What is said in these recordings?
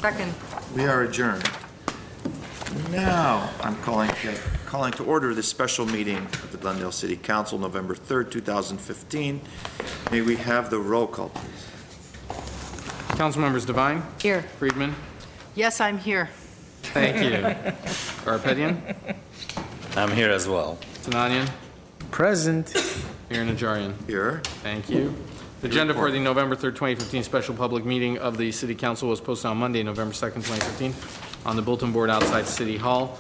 Second. We are adjourned. Now, I'm calling to order this special meeting of the Glendale City Council, November 3rd, 2015. May we have the roll call, please? Council members Devine? Here. Friedman? Yes, I'm here. Thank you. Garpetian? I'm here as well. Tananian? Present. Here Najarian. Here. Thank you. The agenda for the November 3rd, 2015 special public meeting of the City Council was posted on Monday, November 2nd, 2015 on the bulletin board outside City Hall.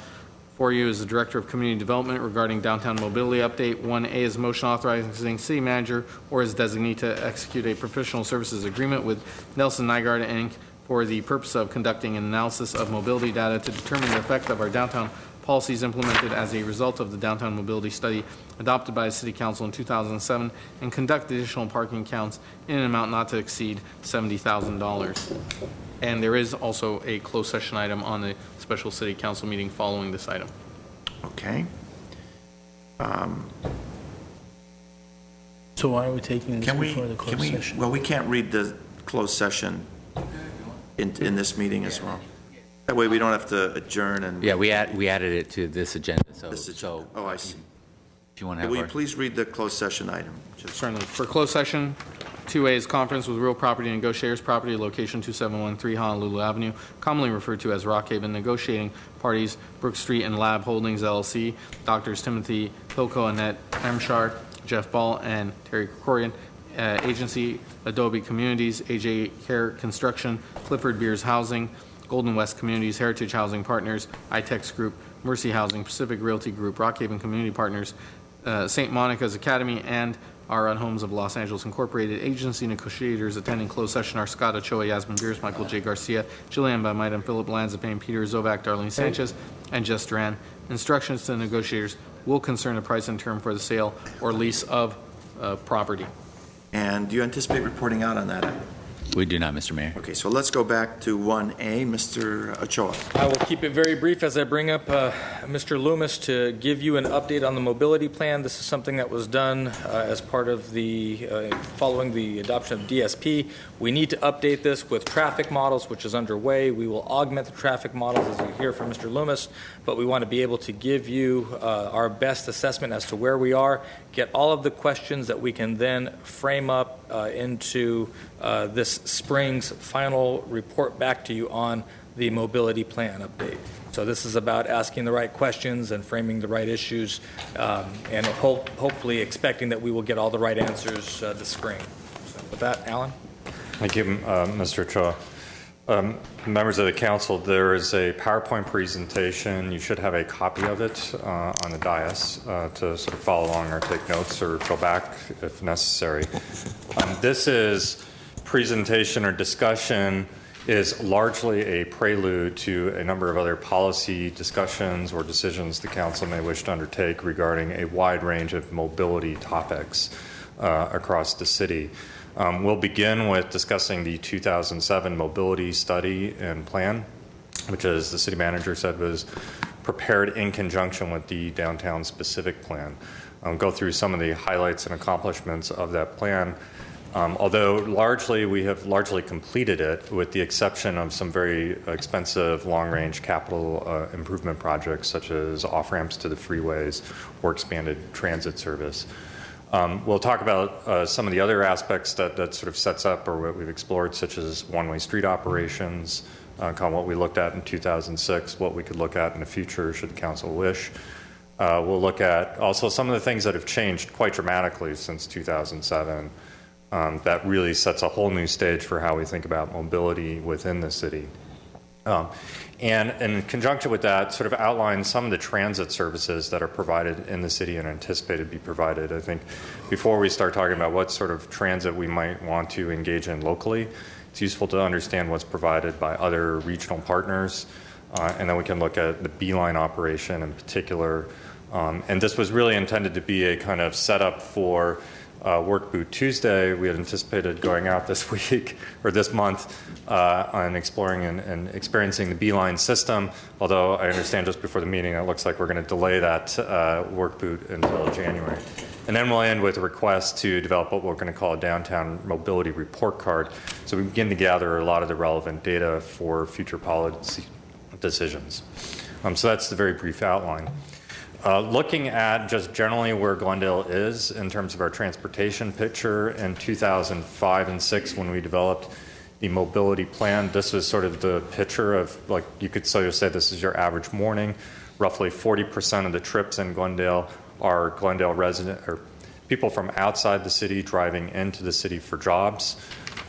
For you is the Director of Community Development regarding downtown mobility update. 1A is motion authorizing city manager or his designee to execute a professional services agreement with Nelson Nygaard Inc. for the purpose of conducting an analysis of mobility data to determine the effect of our downtown policies implemented as a result of the downtown mobility study adopted by the City Council in 2007 and conduct additional parking counts in an amount not to exceed $70,000. And there is also a closed session item on the special City Council meeting following this item. Okay. So why are we taking this before the closed session? Well, we can't read the closed session in this meeting as well. That way we don't have to adjourn and... Yeah, we added it to this agenda. So oh, I see. If you want to have Will you please read the closed session item? Certainly. For closed session, 2A is conference with real property negotiators, property location 2713 Honolulu Avenue, commonly referred to as Rockhaven, negotiating parties Brook Street and Lab Holdings LLC, Doctors Timothy Hilko, Annette Amshar, Jeff Ball, and Terry Krikorian, agency Adobe Communities, AJ Care Construction, Clifford Beers Housing, Golden West Communities, Heritage Housing Partners, iTex Group, Mercy Housing, Pacific Realty Group, Rockhaven Community Partners, St. Monica's Academy, and our Own Homes of Los Angeles Incorporated. Agency negotiators attending closed session are Scott Ochoa, Yasmin Beers, Michael J. Garcia, Jillian Bamaidam, Philip Lanzapane, Peter Zovac, Darlene Sanchez, and Jess Duran. Instructions to the negotiators will concern the price and term for the sale or lease of property. And do you anticipate reporting out on that item? We do not, Mr. Mayor. Okay, so let's go back to 1A. Mr. Ochoa. I will keep it very brief as I bring up Mr. Loomis to give you an update on the mobility plan. This is something that was done as part of the following the adoption of DSP. We need to update this with traffic models, which is underway. We will augment the traffic models as you hear from Mr. Loomis, but we want to be able to give you our best assessment as to where we are, get all of the questions that we can then frame up into this spring's final report back to you on the mobility plan update. So this is about asking the right questions and framing the right issues and hopefully expecting that we will get all the right answers this spring. So with that, Alan? Thank you, Mr. Ochoa. Members of the council, there is a PowerPoint presentation. You should have a copy of it on the dais to sort of follow along or take notes or go back if necessary. This is presentation or discussion is largely a prelude to a number of other policy discussions or decisions the council may wish to undertake regarding a wide range of mobility topics across the city. We'll begin with discussing the 2007 mobility study and plan, which, as the city manager said, was prepared in conjunction with the downtown specific plan. Go through some of the highlights and accomplishments of that plan. Although we have largely completed it, with the exception of some very expensive long-range capital improvement projects, such as off-ramps to the freeways or expanded transit service. We'll talk about some of the other aspects that sort of sets up or what we've explored, such as one-way street operations, kind of what we looked at in 2006, what we could look at in the future should the council wish. We'll look at also some of the things that have changed quite dramatically since 2007. That really sets a whole new stage for how we think about mobility within the city. And in conjunction with that, sort of outline some of the transit services that are provided in the city and anticipated to be provided. I think before we start talking about what sort of transit we might want to engage in locally, it's useful to understand what's provided by other regional partners, and then we can look at the Beeline operation in particular. And this was really intended to be a kind of setup for Work Boot Tuesday. We had anticipated going out this week or this month on exploring and experiencing the Beeline system, although I understand just before the meeting it looks like we're going to delay that Work Boot until January. And then we'll end with a request to develop what we're going to call a downtown mobility report card. So we begin to gather a lot of the relevant data for future policy decisions. So that's the very brief outline. Looking at just generally where Glendale is in terms of our transportation picture in 2005 and 6 when we developed the mobility plan, this was sort of the picture of, like, you could sort of say this is your average morning. Roughly 40% of the trips in Glendale are Glendale resident or people from outside the city driving into the city for jobs.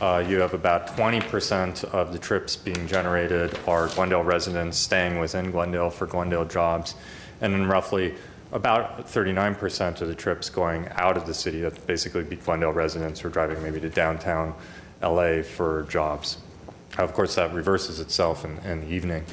You have about 20% of the trips being generated are Glendale residents staying within Glendale for Glendale jobs. And then roughly about 39% of the trips going out of the city, that basically be Glendale residents who are driving maybe to downtown LA for jobs. Of course, that reverses itself in the evening.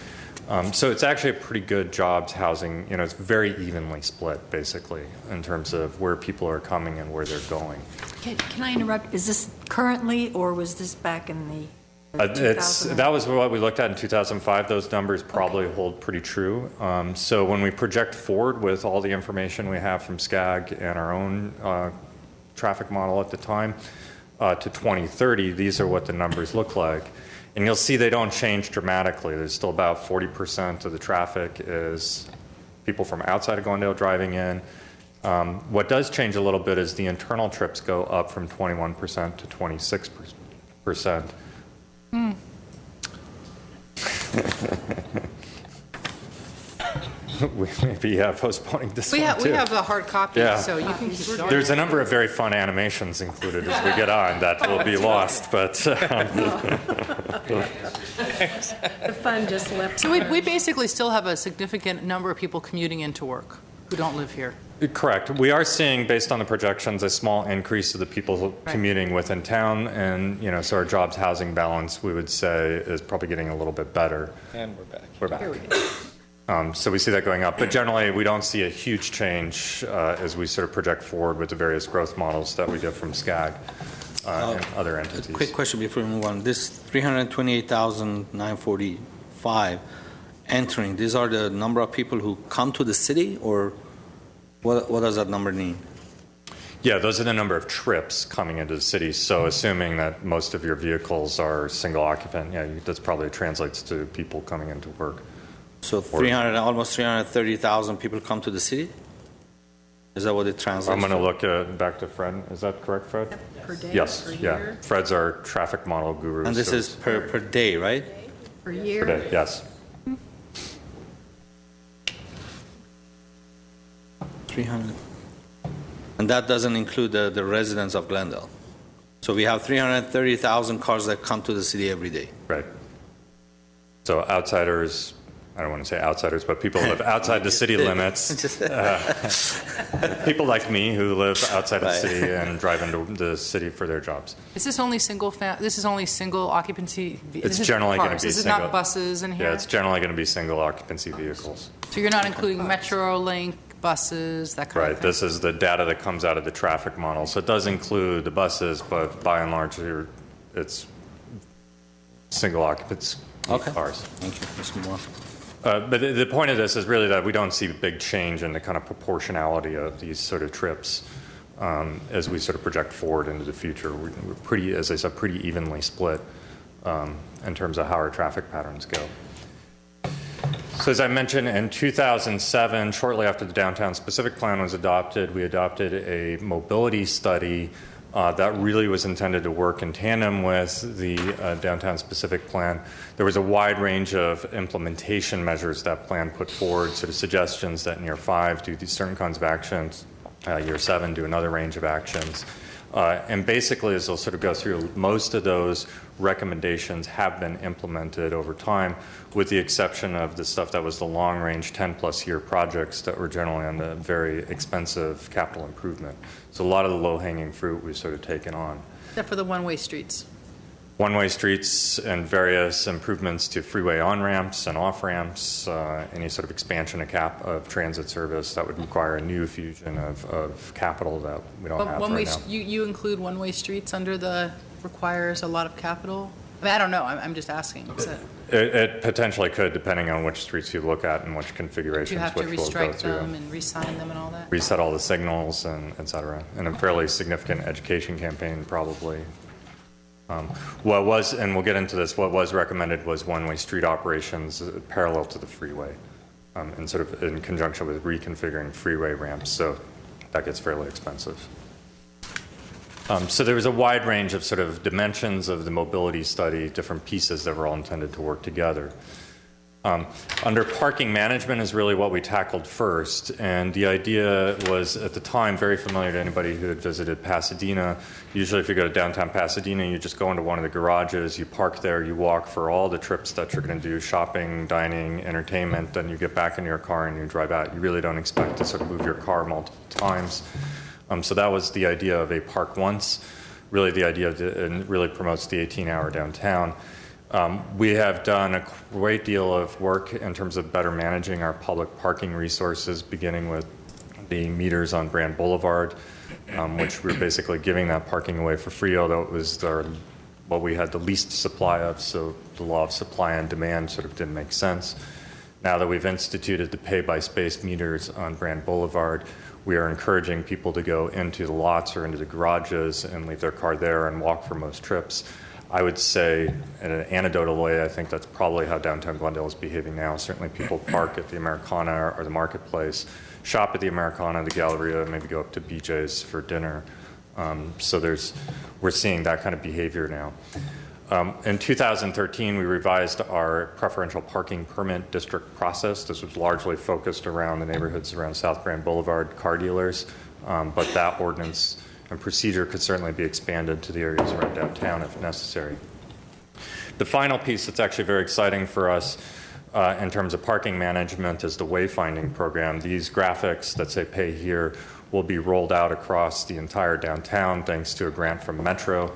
So it's actually a pretty good jobs housing, it's very evenly split, basically, in terms of where people are coming and where they're going. Can I interrupt? Is this currently, or was this back in the that was what we looked at in 2005. Those numbers probably hold pretty true. So when we project forward with all the information we have from SCAG and our own traffic model at the time to 2030, these are what the numbers look like. And you'll see they don't change dramatically. There's still about 40% of the traffic is people from outside of Glendale driving in. What does change a little bit is the internal trips go up from 21% to 26%. We may be postponing this one too. We have the hard copy, Yeah. so you can keep going. There's a number of very fun animations included as we get on that will be lost, but The fun just left. So we basically still have a significant number of people commuting into work who don't live here. correct. We are seeing, based on the projections, a small increase of the people commuting within town, and so our jobs housing balance, we would say, is probably getting a little bit better. And we're back. We're back. So we see that going up, but generally we don't see a huge change as we sort of project forward with the various growth models that we get from SCAG and other entities. Quick question before we move on. This 328,945 entering, these are the number of people who come to the city, or what does that number mean? Yeah, those are the number of trips coming into the city. So assuming that most of your vehicles are single occupant, that's probably translates to people coming into work. So almost 330,000 people come to the city? Is that what it translates to? I'm going to look back to Fred. Is that correct, Fred? Per day? Yes, per yeah. year? Fred's our traffic model guru. And this is per day, right? Per year? Per day, yes. 300. And that doesn't include the residents of Glendale. So we have 330,000 cars that come to the city every day. Right. So outsiders, I don't want to say outsiders, but people who live outside the city limits. People like me who live outside of the city and drive into the city for their jobs. Is this only single occupancy? It's generally going to be This is single. not buses in here? Yeah, it's generally going to be single occupancy vehicles. So you're not including Metrolink buses, that kind of Right. thing? This is the data that comes out of the traffic model. So it does include the buses, but by and large, it's single occupants cars. Thank you. Mr. Moore. But the point of this is really that we don't see a big change in the kind of proportionality of these sort of trips as we sort of project forward into the future. We're pretty, as I said, pretty evenly split in terms of how our traffic patterns go. So as I mentioned, in 2007, shortly after the downtown specific plan was adopted, we adopted a mobility study that really was intended to work in tandem with the downtown specific plan. There was a wide range of implementation measures that plan put forward, sort of suggestions that in year 5 do these certain kinds of actions, year 7 do another range of actions. And basically, as they'll sort of go through, most of those recommendations have been implemented over time, with the exception of the stuff that was the long-range 10-plus year projects that were generally on the very expensive capital improvement. So a lot of the low-hanging fruit we've sort of taken on. Except for the one-way streets. One-way streets and various improvements to freeway on-ramps and off-ramps, any sort of expansion of transit service that would require a new fusion of capital that we don't have right now. You include one-way streets under the requires a lot of capital? I mean, I don't know, I'm just asking. It potentially could, depending on which streets you look at and which Do configurations, you have to which we'll go restrike through. them and re-sign them and all that? Reset all the signals and et cetera, and a fairly significant education campaign probably. What was, and we'll get into this, what was recommended was one-way street operations parallel to the freeway, and sort of in conjunction with reconfiguring freeway ramps, so that gets fairly expensive. So there was a wide range of sort of dimensions of the mobility study, different pieces that were all intended to work together. Under parking management is really what we tackled first, and the idea was at the time very familiar to anybody who had visited Pasadena. Usually if you go to downtown Pasadena, you just go into one of the garages, you park there, you walk for all the trips that you're going to do, shopping, dining, entertainment, then you get back in your car and you drive out. You really don't expect to sort of move your car multiple times. So that was the idea of a park once, really the idea of and really promotes the 18-hour downtown. We have done a great deal of work in terms of better managing our public parking resources, beginning with the meters on Brand Boulevard, which we're basically giving that parking away for free, although it was what we had the least supply of, so the law of supply and demand sort of didn't make sense. Now that we've instituted the pay-by-space meters on Brand Boulevard, we are encouraging people to go into the lots or into the garages and leave their car there and walk for most trips. I would say, in an anecdotal way, I think that's probably how downtown Glendale is behaving now. Certainly people park at the Americana or the Marketplace, shop at the Americana, the Galleria, maybe go up to BJ's for dinner. So we're seeing that kind of behavior now. In 2013, we revised our preferential parking permit district process. This was largely focused around the neighborhoods around South Grand Boulevard, car dealers, but that ordinance and procedure could certainly be expanded to the areas around downtown if necessary. The final piece that's actually very exciting for us in terms of parking management is the wayfinding program. These graphics that say pay here will be rolled out across the entire downtown thanks to a grant from Metro.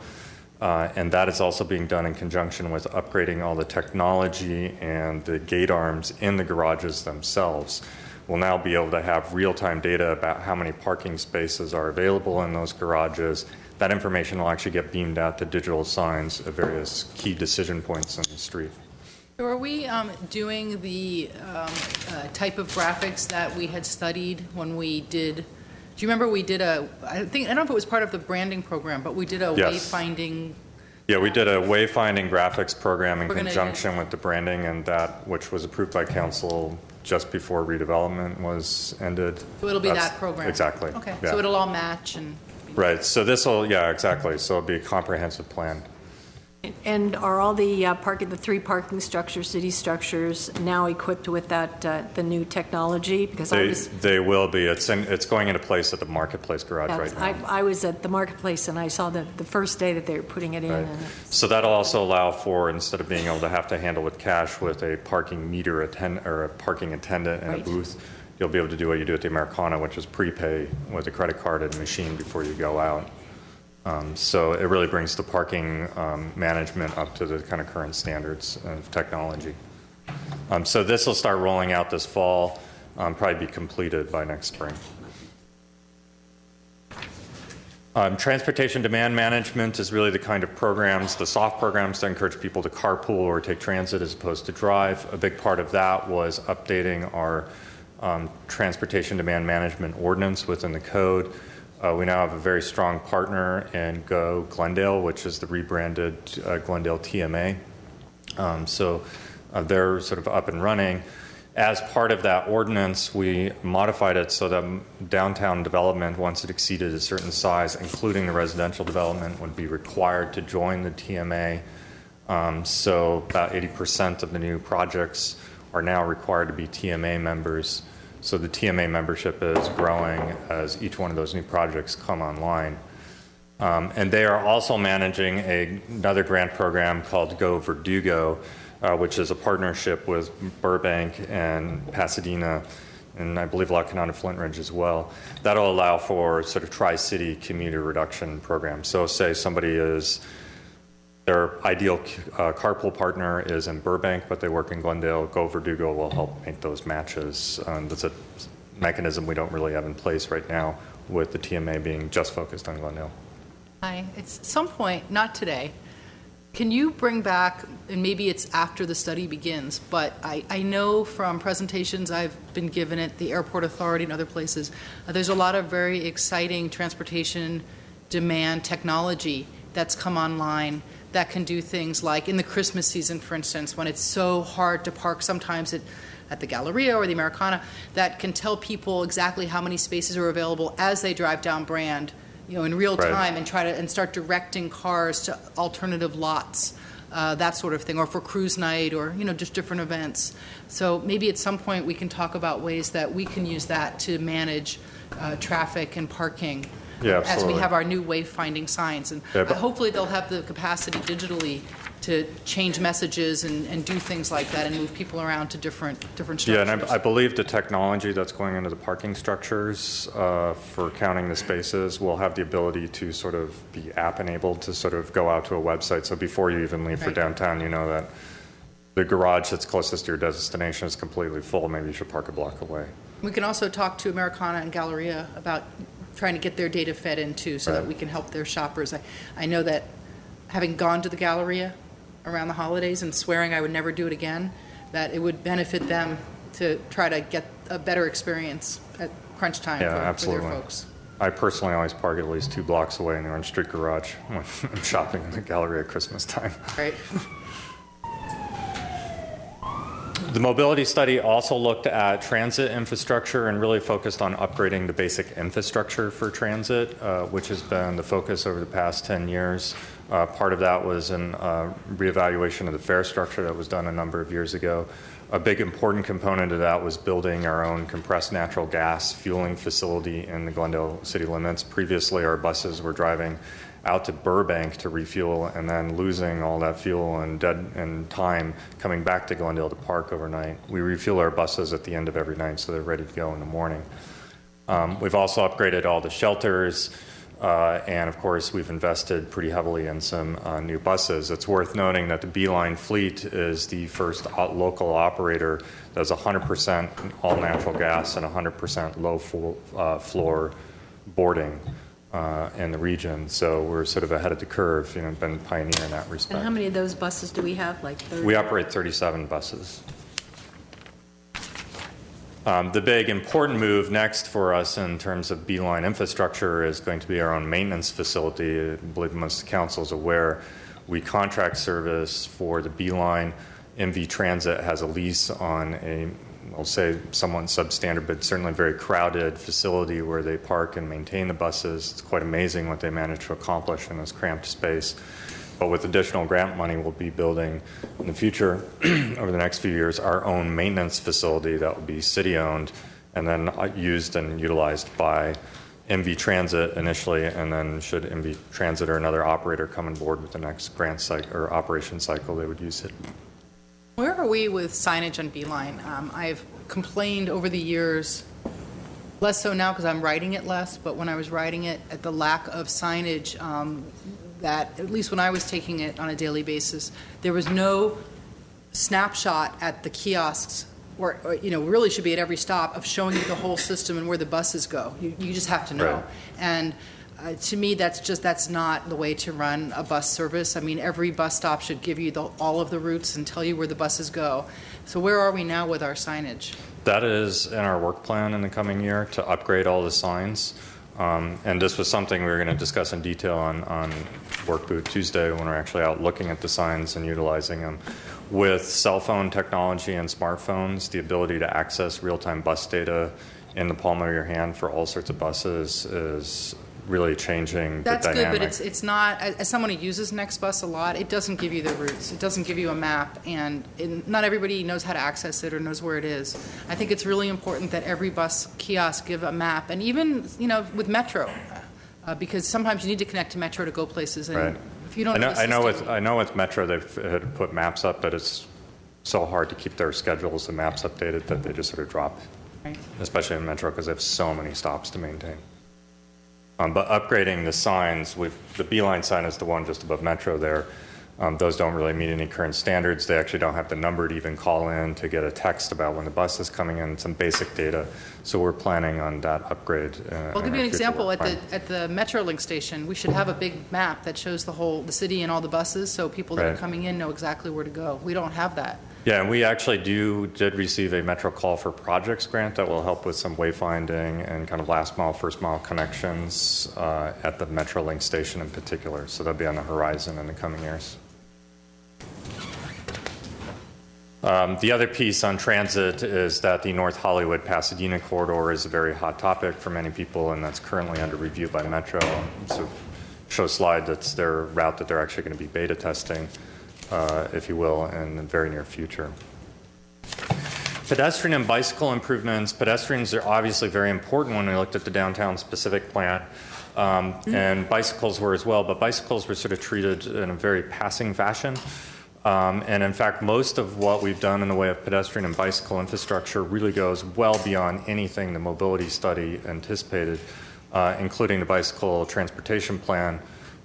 And that is also being done in conjunction with upgrading all the technology and the gate arms in the garages themselves. We'll now be able to have real-time data about how many parking spaces are available in those garages. That information will actually get beamed out to digital signs at various key decision points in the street. Are we doing the type of graphics that we had studied when we did? Do you remember we did I don't know if it was part of the branding program, but we did a wayfinding. Yeah, we did a wayfinding graphics program in conjunction with the branding, and that, which was approved by council just before redevelopment was ended. So it'll be that program? Exactly. Okay, yeah. So it'll all match and... Right, so this will, yeah, exactly. So it'll be a comprehensive plan. And are all the the three parking structures, city structures, now equipped with that the new technology? Because they will be. It's going into place at the Marketplace garage right now. I was at the Marketplace and I saw the first day that they were putting it in. Right. So that'll also allow for, instead of being able to have to handle with cash with a parking meter or a parking attendant in a booth, you'll be able to do what you do at the Americana, which is prepay with a credit card and machine before you go out. So it really brings the parking management up to the kind of current standards of technology. So this will start rolling out this fall, probably be completed by next spring. Transportation demand management is really the kind of programs, the soft programs that encourage people to carpool or take transit as opposed to drive. A big part of that was updating our transportation demand management ordinance within the code. We now have a very strong partner in Go Glendale, which is the rebranded Glendale TMA. So they're sort of up and running. As part of that ordinance, we modified it so that downtown development, once it exceeded a certain size, including the residential development, would be required to join the TMA. So about 80% of the new projects are now required to be TMA members. So the TMA membership is growing as each one of those new projects come online. And they are also managing another grant program called Go Verdugo, which is a partnership with Burbank and Pasadena, and I believe La Canada and Flint Ridge as well. That'll allow for sort of tri-city commuter reduction programs. So say somebody their ideal carpool partner is in Burbank, but they work in Glendale. Go Verdugo will help make those matches. That's a mechanism we don't really have in place right now, with the TMA being just focused on Glendale. At some point, not today, Can you bring back, and maybe it's after the study begins, but I know from presentations I've been given at the Airport Authority and other places, there's a lot of very exciting transportation demand technology that's come online that can do things like in the Christmas season, for instance, when it's so hard to park sometimes at the Galleria or the Americana, that can tell people exactly how many spaces are available as they drive down Brand, in real time, and start directing cars to alternative lots, that sort of thing, or for cruise night, or just different events. So maybe at some point we can talk about ways that we can use that to manage traffic and parking. Yeah, as we have our new wayfinding signs, and hopefully they'll have the capacity digitally to change messages and do things like that and move people around to different structures. Yeah, and I believe the technology that's going into the parking structures for counting the spaces will have the ability to sort of be app-enabled to sort of go out to a website. So before you even leave for downtown, you know that the garage that's closest to your destination is completely full. Maybe you should park a block away. We can also talk to Americana and Galleria about trying to get their data fed in too, so that we can help their shoppers. I know that having gone to the Galleria around the holidays and swearing I would never do it again, that it would benefit them to try to get a better experience at crunch time for their folks. I personally always park at least 2 blocks away in the Orange Street garage when I'm shopping in the Galleria at Christmas time. Right. The mobility study also looked at transit infrastructure and really focused on upgrading the basic infrastructure for transit, which has been the focus over the past 10 years. Part of that was a reevaluation of the fare structure that was done a number of years ago. A big important component of that was building our own compressed natural gas fueling facility in the Glendale city limits. Previously, our buses were driving out to Burbank to refuel and then losing all that fuel and time coming back to Glendale to park overnight. We refuel our buses at the end of every night so they're ready to go in the morning. We've also upgraded all the shelters, and of course we've invested pretty heavily in some new buses. It's worth noting that the Beeline fleet is the first local operator that's 100% all natural gas and 100% low floor boarding in the region. So we're sort of ahead of the curve, been pioneer in that respect. And how many of those buses do we have? Like 30? We operate 37 buses. The big important move next for us in terms of Beeline infrastructure is going to be our own maintenance facility. I believe most of the council is aware we contract service for the Beeline. MV Transit has a lease on I'll say somewhat substandard, but certainly very crowded facility where they park and maintain the buses. It's quite amazing what they manage to accomplish in this cramped space. But with additional grant money, we'll be building in the future, over the next few years, our own maintenance facility that will be city-owned and then used and utilized by MV Transit initially, and then should MV Transit or another operator come on board with the next grant cycle or operation cycle, they would use it. Where are we with signage on Beeline? I've complained over the years, less so now because I'm writing it less, but when I was writing it, at the lack of signage, that at least when I was taking it on a daily basis, there was no snapshot at the kiosks, or really should be at every stop, of showing you the whole system and where the buses go. You just have to know. Right. And to me, that's not the way to run a bus service. I mean, every bus stop should give you all of the routes and tell you where the buses go. So where are we now with our signage? That is in our work plan in the coming year to upgrade all the signs. And this was something we were going to discuss in detail on Work Boot Tuesday when we're actually out looking at the signs and utilizing them. With cell phone technology and smartphones, the ability to access real-time bus data in the palm of your hand for all sorts of buses is really changing the dynamic. That's good, but it's not, as someone who uses NextBus a lot, it doesn't give you the routes. It doesn't give you a map, and not everybody knows how to access it or knows where it is. I think it's really important that every bus kiosk give a map, and even, with Metro, because sometimes you need to connect to Metro to go places, and right. if you don't I know with Metro they've had to put maps up, but it's so hard to keep their schedules and maps updated that they just sort of drop, right. Especially in Metro because they have so many stops to maintain. But upgrading the signs, the Beeline sign is the one just above Metro there. Those don't really meet any current standards. They actually don't have the number to even call in to get a text about when the bus is coming in, some basic data. So we're planning on that upgrade. I'll give you an example. At the Metrolink station, we should have a big map that shows the city and all the buses, so people that are coming in know exactly where to go. We don't have that. Yeah, and we actually did receive a Metro Call for Projects grant that will help with some wayfinding and kind of last mile, first mile connections at the Metrolink station in particular. So that'll be on the horizon in the coming years. The other piece on transit is that the North Hollywood-Pasadena corridor is a very hot topic for many people, and that's currently under review by Metro. So show a slide that's their route that they're actually going to be beta testing, if you will, in the very near future. Pedestrian and bicycle improvements. Pedestrians are obviously very important when we looked at the downtown specific plan, and bicycles were as well, but bicycles were sort of treated in a very passing fashion. And in fact, most of what we've done in the way of pedestrian and bicycle infrastructure really goes well beyond anything the mobility study anticipated, including the bicycle transportation plan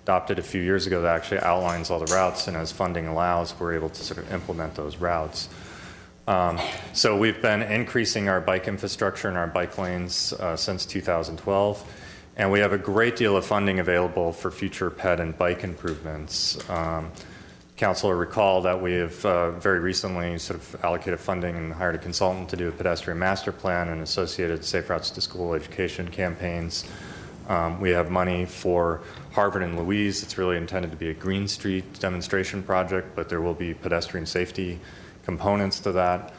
adopted a few years ago that actually outlines all the routes, and as funding allows, we're able to sort of implement those routes. So we've been increasing our bike infrastructure and our bike lanes since 2012, and we have a great deal of funding available for future ped and bike improvements. Council will recall that we have very recently sort of allocated funding and hired a consultant to do a pedestrian master plan and associated safe routes to school education campaigns. We have money for Harvard and Louise. It's really intended to be a Green Street demonstration project, but there will be pedestrian safety components to that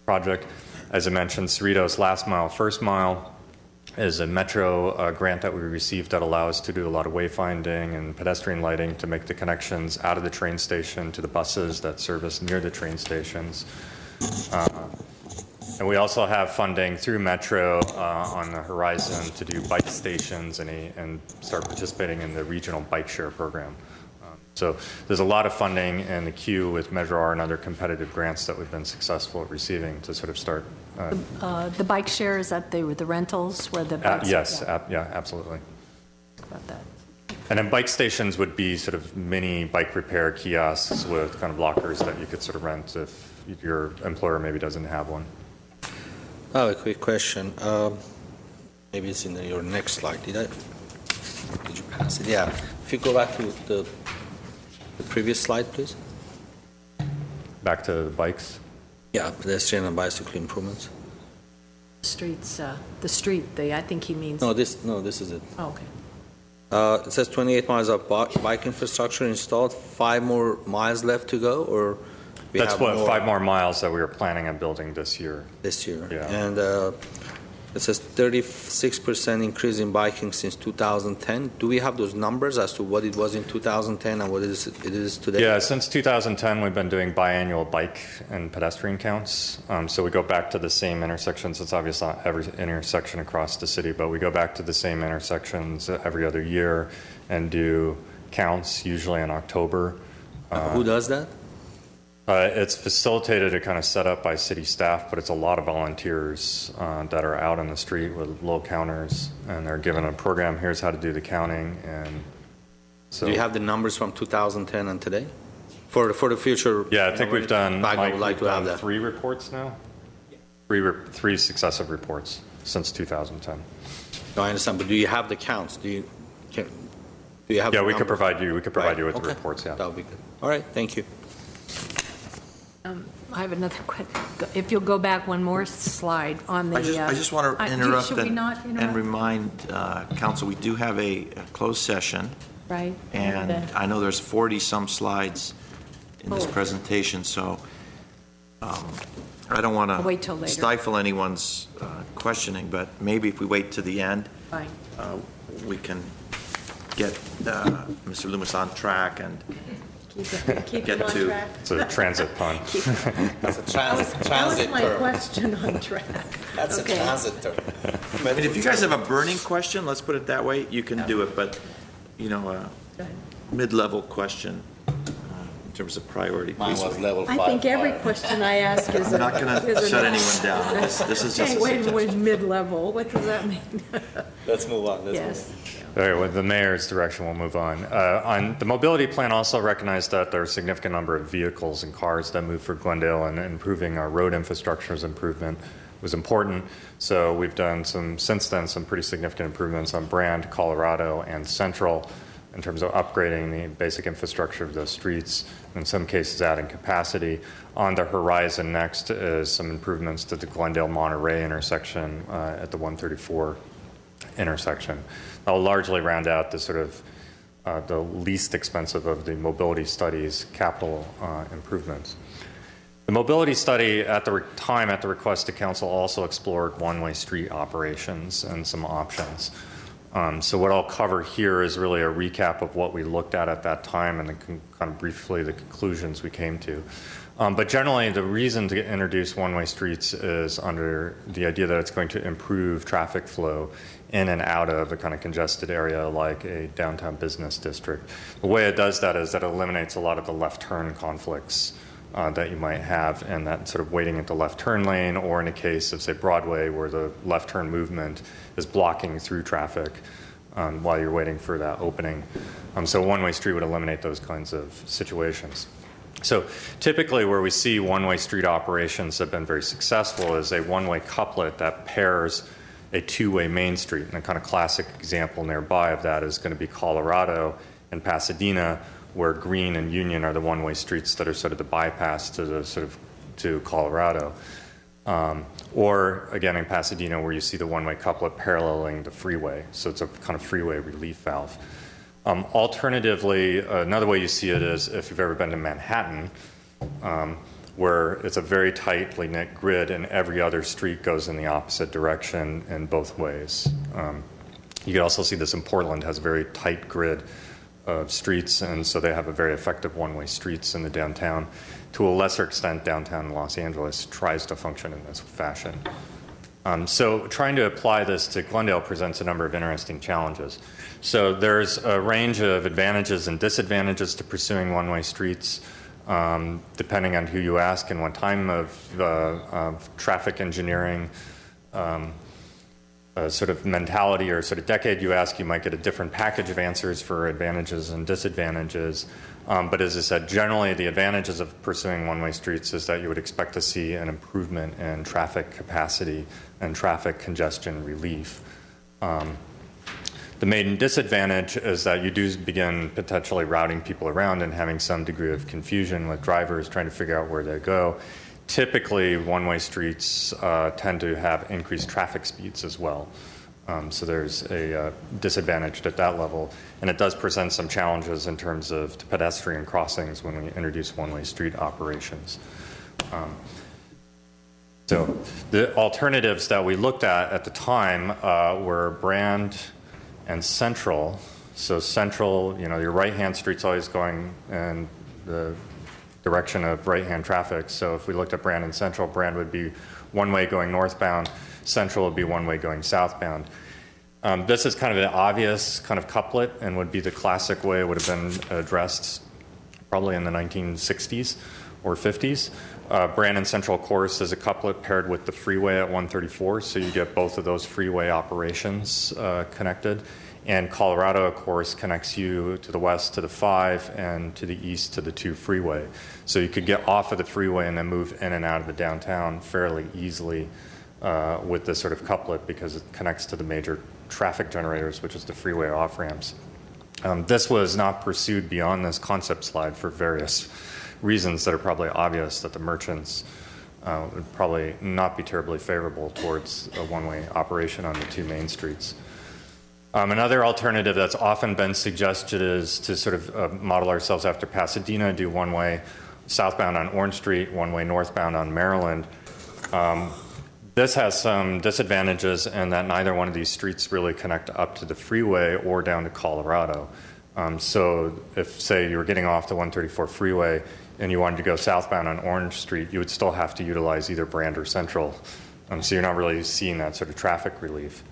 project. As I mentioned, Cerritos Last Mile, First Mile is a Metro grant that we received that allows us to do a lot of wayfinding and pedestrian lighting to make the connections out of the train station to the buses that service near the train stations. And we also have funding through Metro on the horizon to do bike stations and start participating in the regional bike share program. So there's a lot of funding in the queue with Measure R and other competitive grants that we've been successful at receiving to sort of start. The bike share, is that the rentals where the bikes? Yes, yeah, absolutely. About that. And then bike stations would be sort of mini bike repair kiosks with kind of lockers that you could sort of rent if your employer maybe doesn't have one. I have a quick question. Maybe it's in your next slide. Did you pass it? Yeah. If you go back to the previous slide, please. Back to the bikes. Yeah, pedestrian and bicycle improvements. Streets, the street. I think he means. No, this is it. Oh, okay. It says 28 miles of bike infrastructure installed. 5 more miles left to go, or we that's have what more 5 more miles that we were planning on building this year. This year, yeah. And it says 36% increase in biking since 2010. Do we have those numbers as to what it was in 2010 and what it is today? Yeah, since 2010, we've been doing biannual bike and pedestrian counts. So we go back to the same intersections. It's obviously not every intersection across the city, but we go back to the same intersections every other year and do counts, usually in October. Who does that? It's facilitated and kind of set up by city staff, but it's a lot of volunteers that are out on the street with little counters, and they're given a program. Here's how to do the counting, and so. Do you have the numbers from 2010 and today for the future? Yeah, I think we've done. I would like to have that. 3 reports now. Three successive reports since 2010. No, I understand, but do you have the counts? Do you have? Yeah, we could provide you. We could provide you with the Okay. reports. Yeah, that would be good. All right, thank you. I have another question. If you'll go back one more slide on the. I just want to interrupt should we not interrupt? and remind council, we do have a closed session. Right. And I know there's 40-some slides in this presentation, so I don't want to stifle anyone's questioning, but maybe if we wait to the end, Fine. We can get Mr. Loomis on track and Keep get him on to. track. it's a transit pun. That's a That was transit my term. question on track. That's Okay. a transit term. I mean, if you guys have a burning question, let's put it that way, you can do it, but, you know, a mid-level question, terms of priority. Mine please was wait. level 5. I think every question I ask is. I'm not going to shut anyone down. This is just a Wait, suggestion. mid-level, what does that mean? Let's move on. Yes. All right, with the mayor's direction, we'll move on. On the mobility plan, also recognized that there are a significant number of vehicles and cars that move for Glendale, and improving our road infrastructure's improvement was important. So we've done since then, some pretty significant improvements on Brand, Colorado, and Central in terms of upgrading the basic infrastructure of those streets, in some cases adding capacity. On the horizon next is some improvements to the Glendale-Monterey intersection at the 134 intersection. I'll largely round out the sort of the least expensive of the mobility studies capital improvements. The mobility study at the time, at the request of council, also explored one-way street operations and some options. So what I'll cover here is really a recap of what we looked at that time, and kind of briefly the conclusions we came to. But generally, the reason to introduce one-way streets is under the idea that it's going to improve traffic flow in and out of a kind of congested area like a downtown business district. The way it does that is that it eliminates a lot of the left turn conflicts that you might have, and that sort of waiting at the left turn lane, or in a case of, say, Broadway, where the left turn movement is blocking through traffic while you're waiting for that opening. So a one-way street would eliminate those kinds of situations. So typically where we see one-way street operations have been very successful is a one-way couplet that pairs a two-way main street. And a kind of classic example nearby of that is going to be Colorado and Pasadena, where Green and Union are the one-way streets that are sort of the bypass to the to Colorado. Or again in Pasadena, where you see the one-way couplet paralleling the freeway. So it's a kind of freeway relief valve. Alternatively, another way you see it is if you've ever been to Manhattan, where it's a very tightly knit grid and every other street goes in the opposite direction in both ways. You can also see this in Portland, has a very tight grid of streets, and so they have a very effective one-way streets in the downtown. To a lesser extent, downtown Los Angeles tries to function in this fashion. So trying to apply this to Glendale presents a number of interesting challenges. So there's a range of advantages and disadvantages to pursuing one-way streets, depending on who you ask and what time of traffic engineering sort of mentality or sort of decade you ask, you might get a different package of answers for advantages and disadvantages. But as I said, generally the advantages of pursuing one-way streets is that you would expect to see an improvement in traffic capacity and traffic congestion relief. The main disadvantage is that you do begin potentially routing people around and having some degree of confusion with drivers trying to figure out where they go. Typically, one-way streets tend to have increased traffic speeds as well. So there's a disadvantage at that level. And it does present some challenges in terms of pedestrian crossings when we introduce one-way street operations. So the alternatives that we looked at the time were Brand and Central. So Central, your right-hand street's always going in the direction of right-hand traffic. So if we looked at Brand and Central, Brand would be one way going northbound, Central would be one way going southbound. This is kind of an obvious kind of couplet and would be the classic way it would have been addressed probably in the 1960s or 50s. Brand and Central, of course, is a couplet paired with the freeway at 134, so you get both of those freeway operations connected. And Colorado, of course, connects you to the west to the 5 and to the east to the 2 freeway. So you could get off of the freeway and then move in and out of the downtown fairly easily with this sort of couplet because it connects to the major traffic generators, which is the freeway off-ramps. This was not pursued beyond this concept slide for various reasons that are probably obvious, that the merchants would probably not be terribly favorable towards a one-way operation on the 2 main streets. Another alternative that's often been suggested is to sort of model ourselves after Pasadena, do one-way southbound on Orange Street, one-way northbound on Maryland. This has some disadvantages in that neither one of these streets really connect up to the freeway or down to Colorado. So if, say, you were getting off the 134 freeway and you wanted to go southbound on Orange Street, you would still have to utilize either Brand or Central. So you're not really seeing that sort of traffic relief.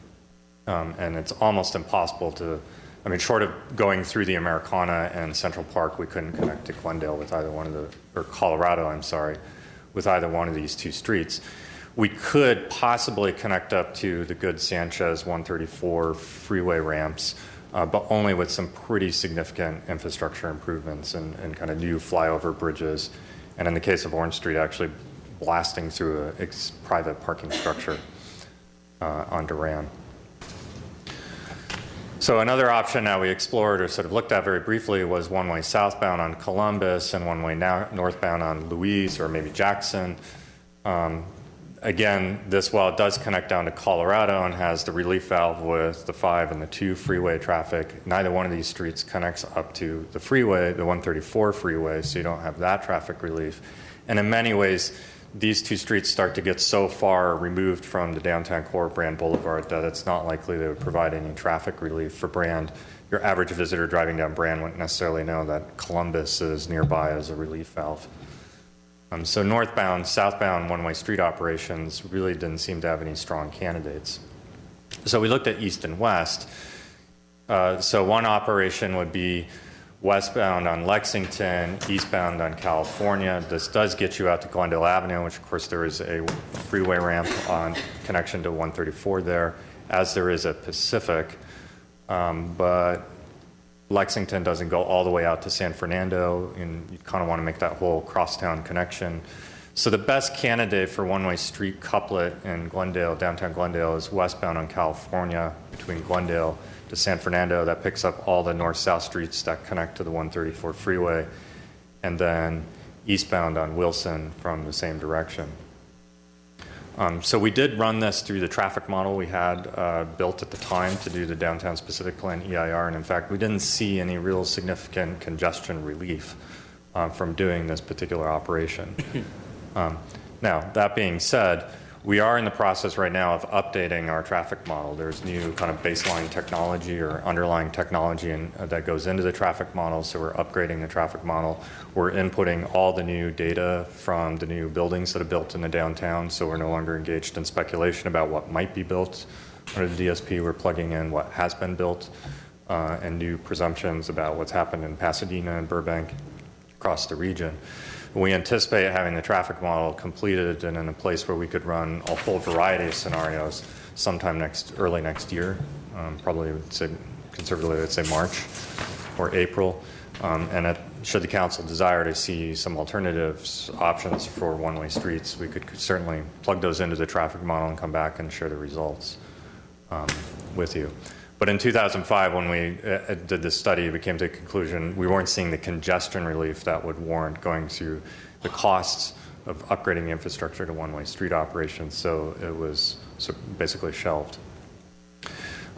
And it's almost impossible to I mean, short of going through the Americana and Central Park, we couldn't connect to Glendale with either one of the, or Colorado, I'm sorry, with either one of these two streets. We could possibly connect up to the good Sanchez 134 freeway ramps, but only with some pretty significant infrastructure improvements and kind of new flyover bridges. And in the case of Orange Street, actually blasting through a private parking structure on Duran. So another option that we explored or sort of looked at very briefly was one-way southbound on Columbus and one-way northbound on Louise or maybe Jackson. Again, this, while it does connect down to Colorado and has the relief valve with the 5 and the 2 freeway traffic, neither one of these streets connects up to the freeway, the 134 freeway, so you don't have that traffic relief. And in many ways, these two streets start to get so far removed from the downtown core of Brand Boulevard that it's not likely they would provide any traffic relief for Brand. Your average visitor driving down Brand wouldn't necessarily know that Columbus is nearby as a relief valve. So northbound, southbound one-way street operations really didn't seem to have any strong candidates. So we looked at east and west. So one operation would be westbound on Lexington, eastbound on California. This does get you out to Glendale Avenue, which of course there is a freeway ramp on connection to 134 there, as there is at Pacific. But Lexington doesn't go all the way out to San Fernando, and you kind of want to make that whole crosstown connection. So the best candidate for one-way street couplet in Glendale, downtown Glendale, is westbound on California between Glendale to San Fernando. That picks up all the north-south streets that connect to the 134 freeway, and then eastbound on Wilson from the same direction. So we did run this through the traffic model we had built at the time to do the Downtown Specific Plan EIR, and in fact, we didn't see any real significant congestion relief from doing this particular operation. Now, that being said, we are in the process right now of updating our traffic model. There's new kind of baseline technology or underlying technology that goes into the traffic model, so we're upgrading the traffic model. We're inputting all the new data from the new buildings that are built in the downtown, so we're no longer engaged in speculation about what might be built under the DSP. We're plugging in what has been built and new presumptions about what's happened in Pasadena and Burbank across the region. We anticipate having the traffic model completed and in a place where we could run a whole variety of scenarios sometime early next year, probably conservatively I'd say March or April. And should the council desire to see some alternatives, options for one-way streets, we could certainly plug those into the traffic model and come back and share the results with you. But in 2005, when we did this study, we came to the conclusion we weren't seeing the congestion relief that would warrant going through the costs of upgrading the infrastructure to one-way street operations, so it was basically shelved.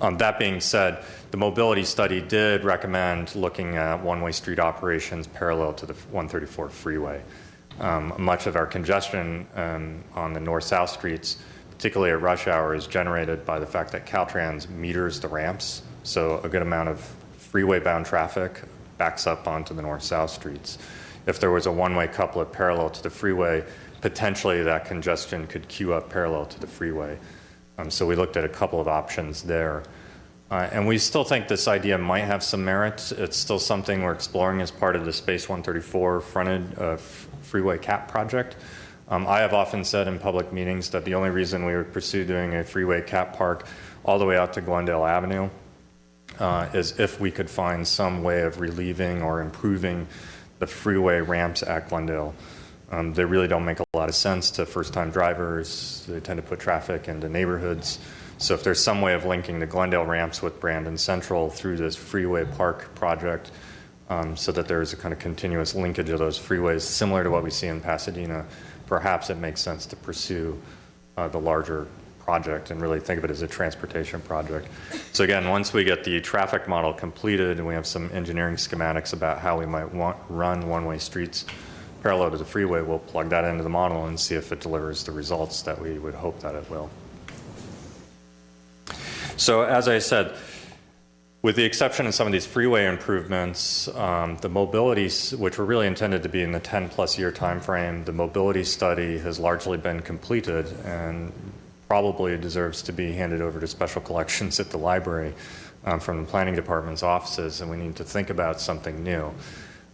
That being said, the mobility study did recommend looking at one-way street operations parallel to the 134 freeway. Much of our congestion on the north-south streets, particularly at rush hour, is generated by the fact that Caltrans meters the ramps, so a good amount of freeway-bound traffic backs up onto the north-south streets. If there was a one-way couplet parallel to the freeway, potentially that congestion could queue up parallel to the freeway. So we looked at a couple of options there. And we still think this idea might have some merit. It's still something we're exploring as part of the Space 134 fronted freeway cap project. I have often said in public meetings that the only reason we would pursue doing a freeway cap park all the way out to Glendale Avenue is if we could find some way of relieving or improving the freeway ramps at Glendale. They really don't make a lot of sense to first-time drivers. They tend to put traffic into neighborhoods. So if there's some way of linking the Glendale ramps with Brandon Central through this freeway park project so that there's a kind of continuous linkage of those freeways, similar to what we see in Pasadena, perhaps it makes sense to pursue the larger project and really think of it as a transportation project. So again, once we get the traffic model completed and we have some engineering schematics about how we might run one-way streets parallel to the freeway, we'll plug that into the model and see if it delivers the results that we would hope that it will. So as I said, with the exception of some of these freeway improvements, the mobility, which were really intended to be in the 10-plus year time frame, the mobility study has largely been completed and probably deserves to be handed over to special collections at the library. from the planning department's offices, and we need to think about something new.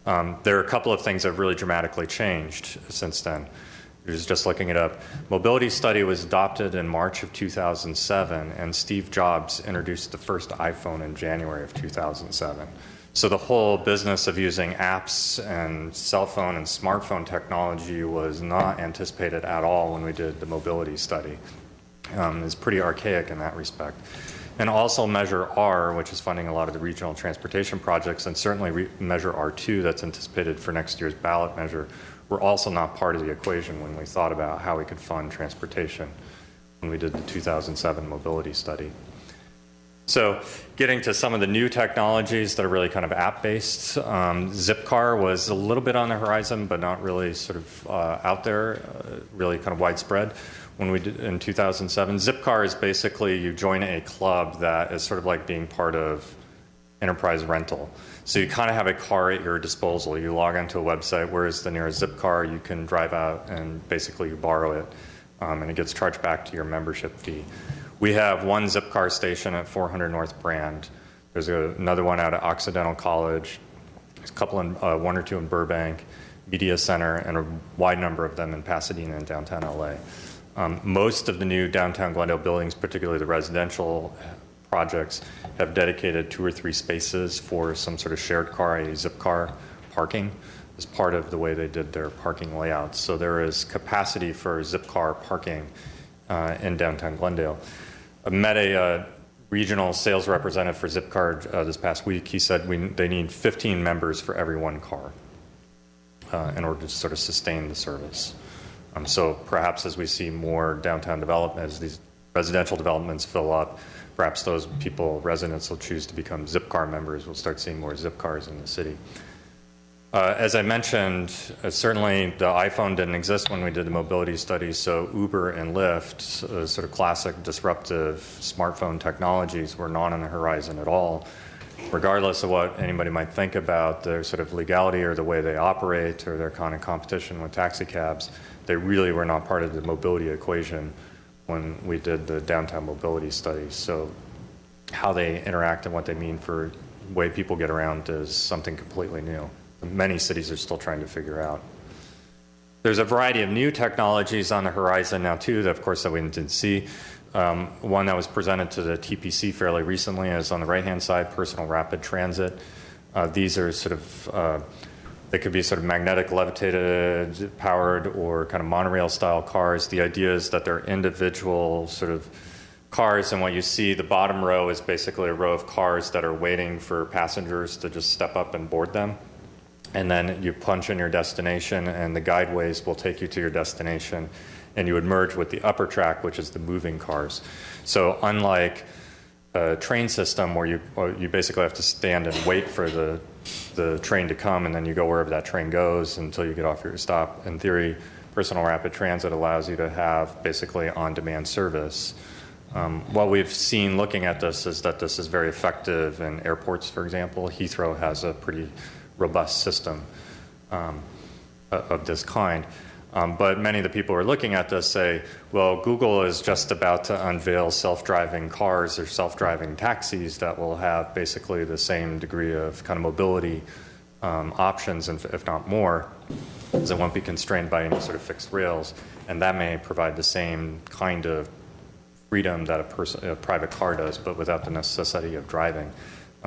There are a couple of things that have really dramatically changed since then. Just looking it up. Mobility study was adopted in March of 2007, and Steve Jobs introduced the first iPhone in January of 2007. So the whole business of using apps and cell phone and smartphone technology was not anticipated at all when we did the mobility study. It's pretty archaic in that respect. And also Measure R, which is funding a lot of the regional transportation projects, and certainly Measure R2 that's anticipated for next year's ballot measure, were also not part of the equation when we thought about how we could fund transportation when we did the 2007 mobility study. So getting to some of the new technologies that are really kind of app-based, Zipcar was a little bit on the horizon, but not really sort of out there, really kind of widespread when we did in 2007. Zipcar is basically you join a club that is sort of like being part of enterprise rental. So you kind of have a car at your disposal. You log onto a website, where is the nearest Zipcar, you can drive out and basically you borrow it, and it gets charged back to your membership fee. We have one Zipcar station at 400 North Brand. There's another one out at Occidental College. There's a couple in, one or two in Burbank, Media Center, and a wide number of them in Pasadena and downtown LA. Most of the new downtown Glendale buildings, particularly the residential projects, have dedicated 2 or 3 spaces for some sort of shared car, a Zipcar parking, as part of the way they did their parking layouts. So there is capacity for Zipcar parking in downtown Glendale. I met a regional sales representative for Zipcar this past week. He said they need 15 members for every 1 car in order to sort of sustain the service. So perhaps as we see more downtown development, as these residential developments fill up, perhaps those people, residents, will choose to become Zipcar members. We'll start seeing more Zipcars in the city. As I mentioned, certainly the iPhone didn't exist when we did the mobility study, so Uber and Lyft, sort of classic disruptive smartphone technologies, were not on the horizon at all. Regardless of what anybody might think about their sort of legality or the way they operate or their kind of competition with taxi cabs, they really were not part of the mobility equation when we did the downtown mobility study. So how they interact and what they mean for the way people get around is something completely new. Many cities are still trying to figure out. There's a variety of new technologies on the horizon now too, that of course that we didn't see. One that was presented to the TPC fairly recently is on the right-hand side, personal rapid transit. These are sort of, they could be sort of magnetic levitated powered or kind of monorail style cars. The idea is that they're individual sort of cars, and what you see, the bottom row is basically a row of cars that are waiting for passengers to just step up and board them. And then you punch in your destination, and the guideways will take you to your destination, and you would merge with the upper track, which is the moving cars. So unlike a train system where you basically have to stand and wait for the train to come, and then you go wherever that train goes until you get off your stop, in theory, personal rapid transit allows you to have basically on-demand service. What we've seen looking at this is that this is very effective in airports, for example. Heathrow has a pretty robust system of this kind. But many of the people who are looking at this say, well, Google is just about to unveil self-driving cars or self-driving taxis that will have basically the same degree of kind of mobility options, and if not more, because it won't be constrained by any sort of fixed rails, and that may provide the same kind of freedom that a private car does, but without the necessity of driving.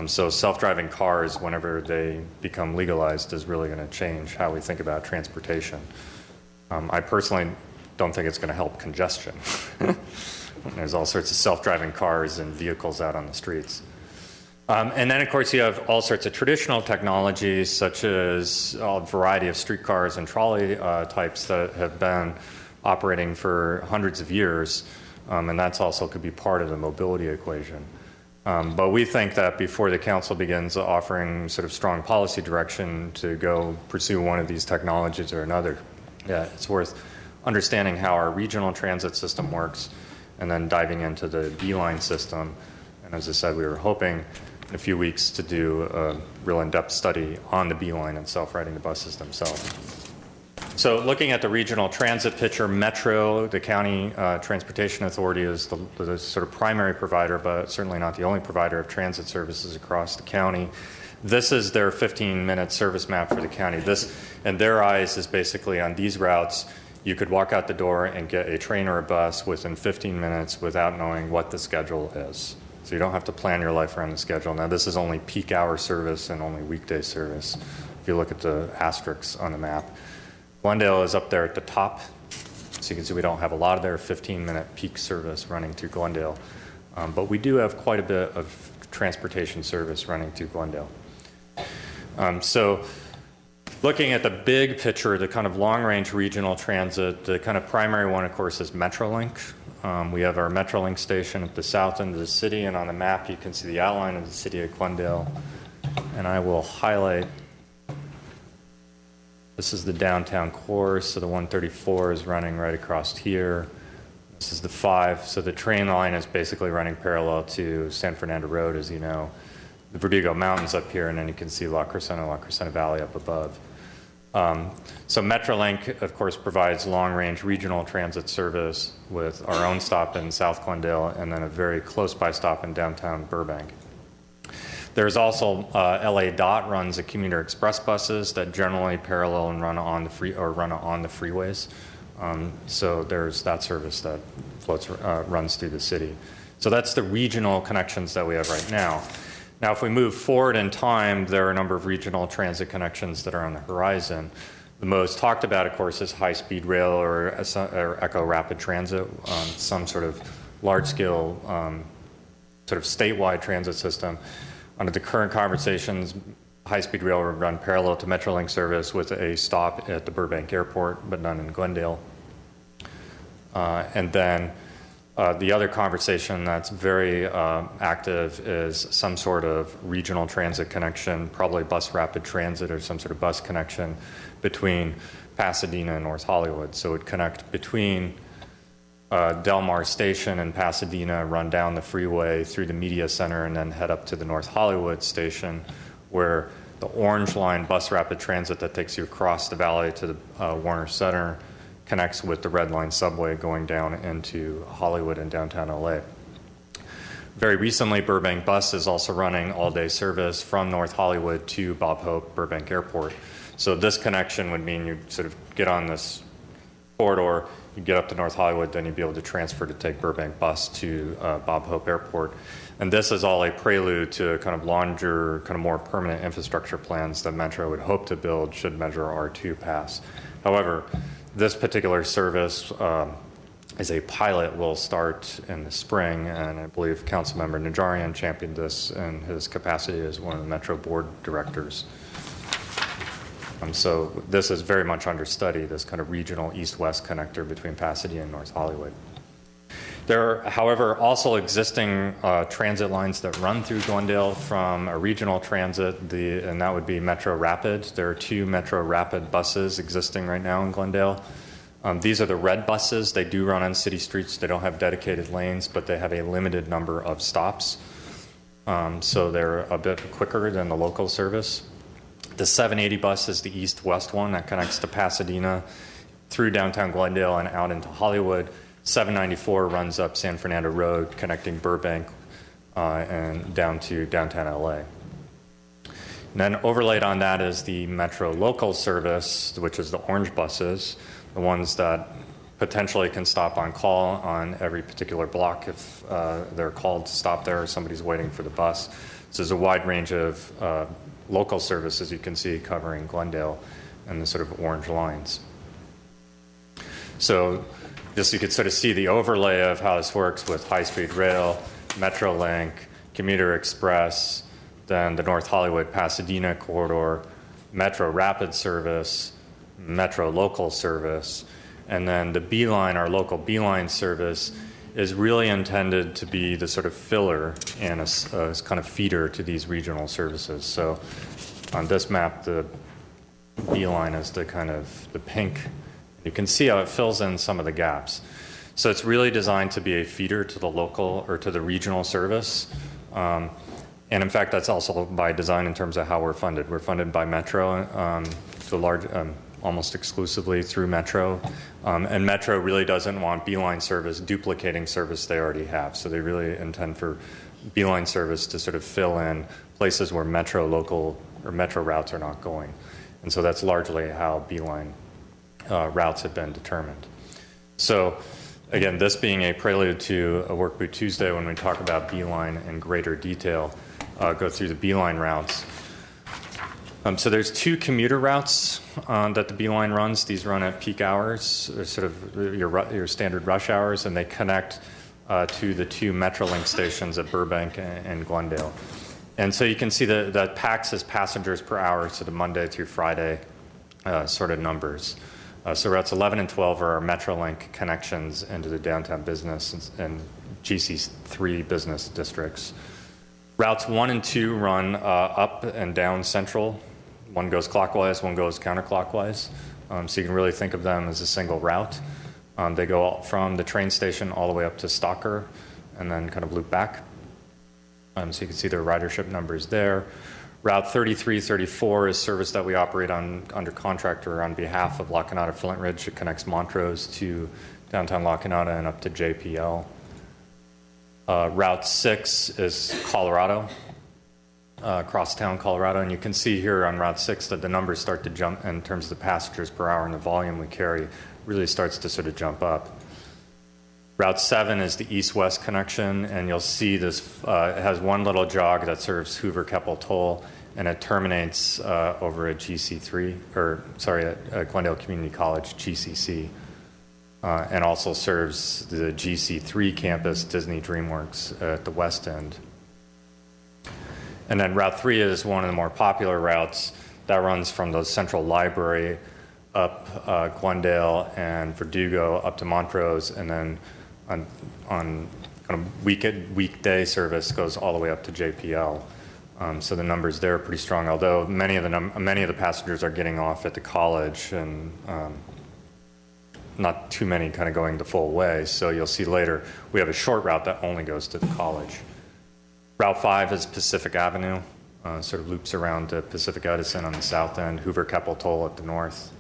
So self-driving cars, whenever they become legalized, is really going to change how we think about transportation. I personally don't think it's going to help congestion. There's all sorts of self-driving cars and vehicles out on the streets. And then, of course, you have all sorts of traditional technologies, such as a variety of streetcars and trolley types that have been operating for hundreds of years, and that's also could be part of the mobility equation. But we think that before the council begins offering sort of strong policy direction to go pursue one of these technologies or another, it's worth understanding how our regional transit system works and then diving into the Beeline system. And as I said, we were hoping in a few weeks to do a real in-depth study on the Beeline and self-riding the buses themselves. So looking at the regional transit picture, Metro, the county transportation authority, is the sort of primary provider, but certainly not the only provider of transit services across the county. This is their 15-minute service map for the county. This, in their eyes, is basically on these routes, you could walk out the door and get a train or a bus within 15 minutes without knowing what the schedule is. So you don't have to plan your life around the schedule. Now, this is only peak hour service and only weekday service, if you look at the asterisks on the map. Glendale is up there at the top. So you can see we don't have a lot of their 15-minute peak service running through Glendale. But we do have quite a bit of transportation service running through Glendale. So looking at the big picture, the kind of long-range regional transit, the kind of primary one, of course, is Metrolink. We have our Metrolink station at the south end of the city, and on the map you can see the outline of the city of Glendale. And I will highlight, this is the downtown core, so the 134 is running right across here. This is the 5, so the train line is basically running parallel to San Fernando Road, as you know. The Verdugo Mountains up here, and then you can see La Crescenta Valley up above. So Metrolink, of course, provides long-range regional transit service with our own stop in South Glendale and then a very close-by stop in downtown Burbank. There's also LA DOT runs a commuter express buses that generally parallel and run on the freeways. So there's that service that runs through the city. So that's the regional connections that we have right now. Now, if we move forward in time, there are a number of regional transit connections that are on the horizon. The most talked about, of course, is high-speed rail or Echo Rapid Transit, some sort of large-scale, sort of statewide transit system. Under the current conversations, high-speed rail will run parallel to Metrolink service with a stop at the Burbank Airport, but none in Glendale. And then the other conversation that's very active is some sort of regional transit connection, probably bus rapid transit or some sort of bus connection between Pasadena and North Hollywood. So it would connect between Del Mar Station and Pasadena, run down the freeway through the media center, and then head up to the North Hollywood Station, where the Orange Line bus rapid transit that takes you across the valley to the Warner Center connects with the Red Line subway going down into Hollywood and downtown LA. Very recently, Burbank Bus is also running all-day service from North Hollywood to Bob Hope Burbank Airport. So this connection would mean you sort of get on this corridor, you get up to North Hollywood, then you'd be able to transfer to take Burbank Bus to Bob Hope Airport. And this is all a prelude to kind of larger, kind of more permanent infrastructure plans that Metro would hope to build should Measure R2 pass. However, this particular service as a pilot will start in the spring, and I believe Councilmember Najarian championed this in his capacity as one of the Metro board directors. So this is very much under study, this kind of regional east-west connector between Pasadena and North Hollywood. There are, however, also existing transit lines that run through Glendale from a regional transit, and that would be Metro Rapid. There are 2 Metro Rapid buses existing right now in Glendale. These are the red buses. They do run on city streets. They don't have dedicated lanes, but they have a limited number of stops. So they're a bit quicker than the local service. The 780 bus is the east-west one that connects to Pasadena through downtown Glendale and out into Hollywood. 794 runs up San Fernando Road, connecting Burbank and down to downtown LA. And then overlaid on that is the Metro local service, which is the orange buses, the ones that potentially can stop on call on every particular block if they're called to stop there or somebody's waiting for the bus. So there's a wide range of local services you can see covering Glendale and the sort of orange lines. So just so you could sort of see the overlay of how this works with high-speed rail, Metrolink, Commuter Express, then the North Hollywood-Pasadena corridor, Metro Rapid service, Metro local service, and then the B-Line, our local B-Line service, is really intended to be the sort of filler and a kind of feeder to these regional services. So on this map, the B-Line is the kind of the pink. You can see how it fills in some of the gaps. So it's really designed to be a feeder to the local or to the regional service. And in fact, that's also by design in terms of how we're funded. We're funded by Metro to almost exclusively through Metro. And Metro really doesn't want Beeline service duplicating service they already have. So they really intend for Beeline service to sort of fill in places where Metro local or Metro routes are not going. And so that's largely how Beeline routes have been determined. So again, this being a prelude to a Work Boot Tuesday, when we talk about Beeline in greater detail, go through the Beeline routes. So there's 2 commuter routes that the Beeline runs. These run at peak hours, or sort of your standard rush hours, and they connect to the 2 Metrolink stations at Burbank and Glendale. And so you can see that PAX is passengers per hour, so the Monday through Friday sort of numbers. So routes 11 and 12 are our Metrolink connections into the downtown business and GC3 business districts. Routes 1 and 2 run up and down Central. One goes clockwise, one goes counterclockwise. So you can really think of them as a single route. They go from the train station all the way up to Stalker and then kind of loop back. So you can see the ridership numbers there. Route 33, 34 is service that we operate under contract or on behalf of La Canada Flint Ridge. It connects Montrose to downtown La Canada and up to JPL. Route 6 is Colorado, crosstown Colorado. And you can see here on Route 6 that the numbers start to jump in terms of the passengers per hour and the volume we carry really starts to sort of jump up. Route 7 is the east-west connection, and you'll see this it has one little jog that serves Hoover-Keppel Toll, and it terminates over at at Glendale Community College, GCC, and also serves the GC3 campus, Disney DreamWorks, at the west end. And then Route 3 is one of the more popular routes that runs from the Central Library up Glendale and Verdugo up to Montrose, and then on kind of weekday service goes all the way up to JPL. So the numbers there are pretty strong, although many of the passengers are getting off at the college and not too many kind of going the full way. So you'll see later we have a short route that only goes to the college. Route 5 is Pacific Avenue, sort of loops around to Pacific Edison on the south end, Hoover-Keppel Toll at the north.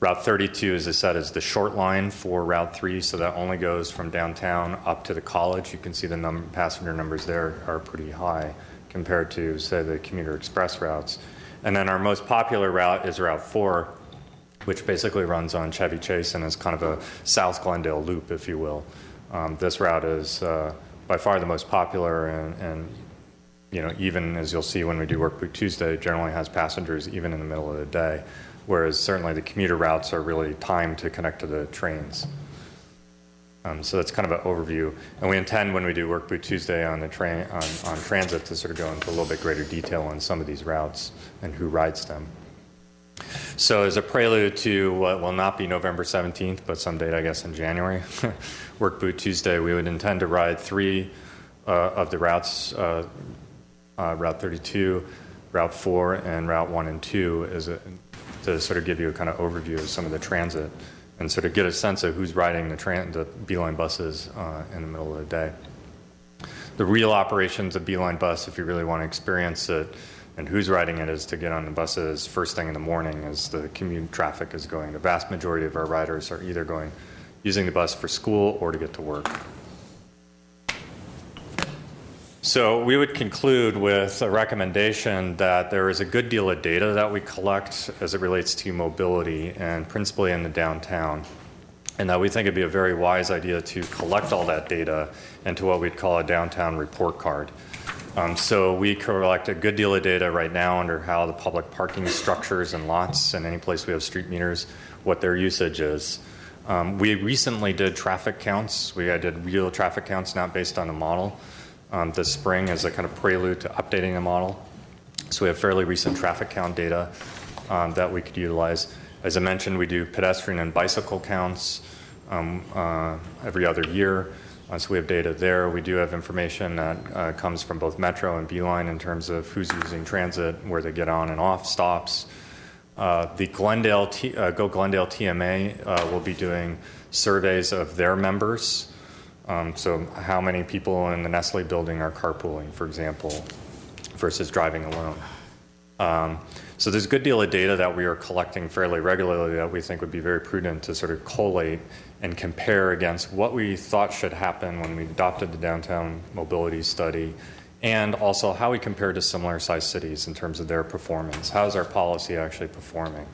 Route 32, as I said, is the short line for Route 3, so that only goes from downtown up to the college. You can see the passenger numbers there are pretty high compared to, say, the commuter express routes. And then our most popular route is Route 4, which basically runs on Chevy Chase and is kind of a South Glendale loop, if you will. This route is by far the most popular, and you know, even as you'll see when we do Work Boot Tuesday, generally has passengers even in the middle of the day. Whereas certainly the commuter routes are really timed to connect to the trains. So that's kind of an overview. And we intend when we do Work Boot Tuesday on the train on transit to sort of go into a little bit greater detail on some of these routes and who rides them. So as a prelude to what will not be November 17th, but some date I guess in January, Work Boot Tuesday, we would intend to ride 3 of the routes, Route 32, Route 4, and Route 1 and 2 to sort of give you a kind of overview of some of the transit and sort of get a sense of who's riding the Beeline buses in the middle of the day. The real operations of Beeline bus, if you really want to experience it, and who's riding it, is to get on the buses first thing in the morning as the commute traffic is going. The vast majority of our riders are either using the bus for school or to get to work. So we would conclude with a recommendation that there is a good deal of data that we collect as it relates to mobility, and principally in the downtown, and that we think it'd be a very wise idea to collect all that data into what we'd call a downtown report card. So we collect a good deal of data right now under how the public parking structures and lots and any place we have street meters, what their usage is. We recently did traffic counts. We did real traffic counts, not based on a model. This spring as a kind of prelude to updating the model. So we have fairly recent traffic count data that we could utilize. As I mentioned, we do pedestrian and bicycle counts every other year. So we have data there. We do have information that comes from both Metro and Beeline in terms of who's using transit, where they get on and off stops. The Glendale Go Glendale TMA will be doing surveys of their members. So how many people in the Nestle building are carpooling, for example, versus driving alone. So there's a good deal of data that we are collecting fairly regularly that we think would be very prudent to sort of collate and compare against what we thought should happen when we adopted the downtown mobility study, and also how we compare to similar sized cities in terms of their performance. How is our policy actually performing?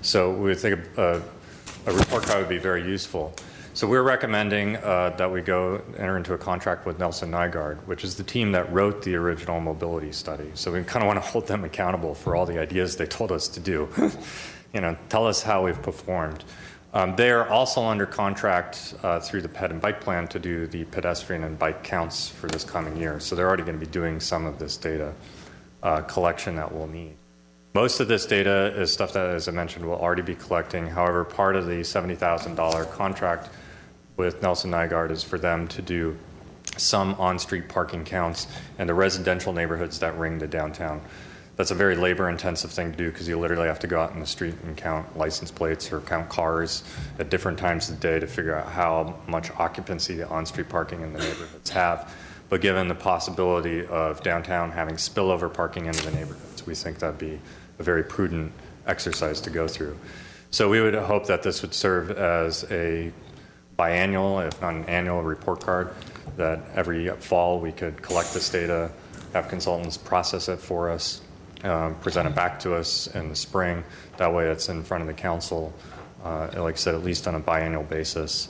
So we would think a report card would be very useful. So we're recommending that we go enter into a contract with Nelson Nygaard, which is the team that wrote the original mobility study. So we kind of want to hold them accountable for all the ideas they told us to do. Tell us how we've performed. They are also under contract through the ped and bike plan to do the pedestrian and bike counts for this coming year. So they're already going to be doing some of this data collection that we'll need. Most of this data is stuff that, as I mentioned, we'll already be collecting. However, part of the $70,000 contract with Nelson Nygaard is for them to do some on-street parking counts in the residential neighborhoods that ring the downtown. That's a very labor-intensive thing to do because you literally have to go out in the street and count license plates or count cars at different times of the day to figure out how much occupancy the on-street parking in the neighborhoods have. But given the possibility of downtown having spillover parking into the neighborhoods, we think that'd be a very prudent exercise to go through. So we would hope that this would serve as a biannual, if not an annual, report card, that every fall we could collect this data, have consultants process it for us, present it back to us in the spring. That way it's in front of the council, like I said, at least on a biannual basis.